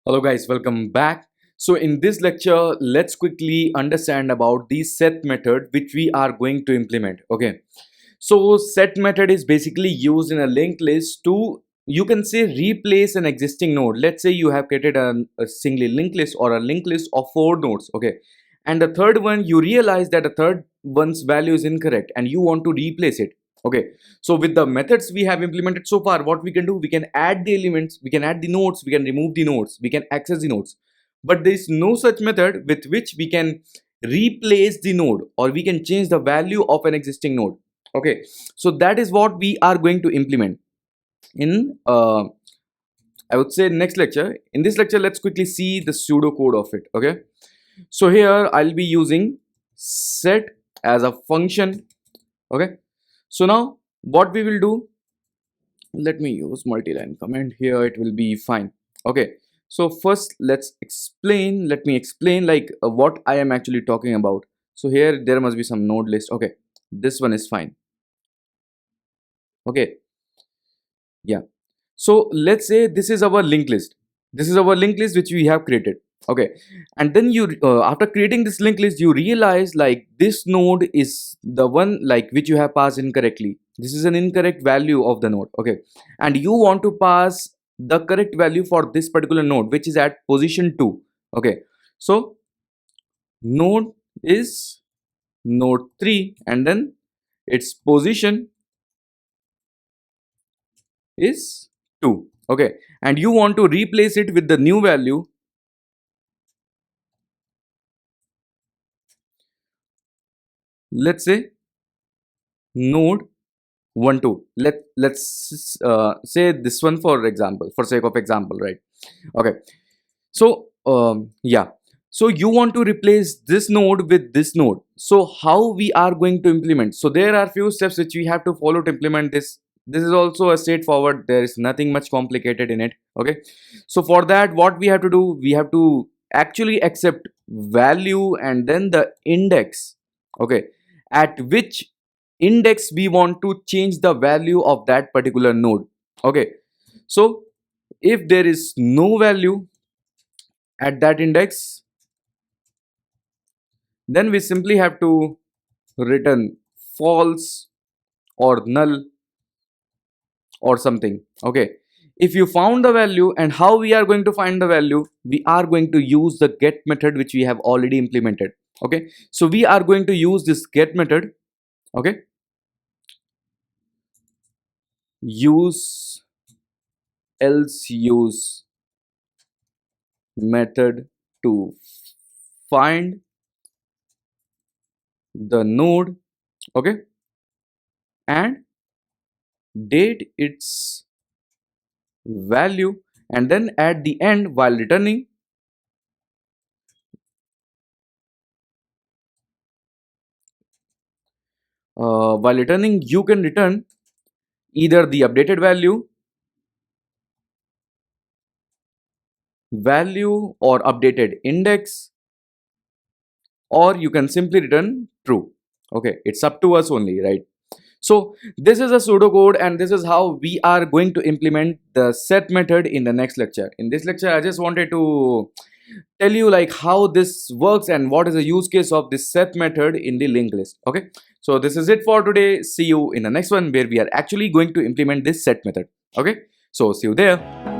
Hello guys, welcome back. So in this lecture, let's quickly understand about the set method which we are going to implement. Okay. So set method is basically used in a linked list to, you can say, replace an existing node. Let's say you have created a single linked list or a linked list of 4 nodes. Okay. And the third one, you realize that the third one's value is incorrect and you want to replace it. Okay, so with the methods we have implemented so far, what we can do, we can add the elements, we can add the nodes, we can remove the nodes, we can access the nodes, but there is no such method with which we can replace the node or we can change the value of an existing node. Okay, so that is what we are going to implement in I would say next lecture. In this lecture, let's quickly see the pseudo code of it. Okay, so here I'll be using set as a function. Okay, so now what we will do, let me use multi-line comment here, it will be fine. Okay, so first let me explain like what I am actually talking about. So here there must be some node list. Okay, this one is fine. Okay, yeah, so let's say this is our linked list. This is our linked list which we have created. Okay, and then you after creating this linked list, you realize like this node is the one like which you have passed incorrectly. This is an incorrect value of the node. Okay, and you want to pass the correct value for this particular node which is at position 2. Okay, so node is node 3 and then its position is 2. Okay, and you want to replace it with the new value. Let's say node 1 2. Let's say this one for example, for sake of example, right? Okay, so yeah, so you want to replace this node with this node. So how we are going to implement? So there are few steps which we have to follow to implement this. This is also a straightforward, there is nothing much complicated in it. Okay, so for that what we have to do, we have to actually accept value and then the index. Okay, at which index we want to change the value of that particular node. Okay, so if there is no value at that index, then we simply have to return false or null or something. Okay, if you found the value, and how we are going to find the value, we are going to use the get method which we have already implemented. Okay, so we are going to use this get method. Okay, use use method to find the node. Okay, and date its value, and then at the end while returning you can return either the updated value or updated index, or you can simply return true. Okay, it's up to us only, right? So this is a pseudocode and this is how we are going to implement the set method in the next lecture. In this lecture I just wanted to tell you like how this works and what is the use case of this set method in the linked list. Okay, so this is it for today. See you in the next one where we are actually going to implement this set method. Okay, so see you there.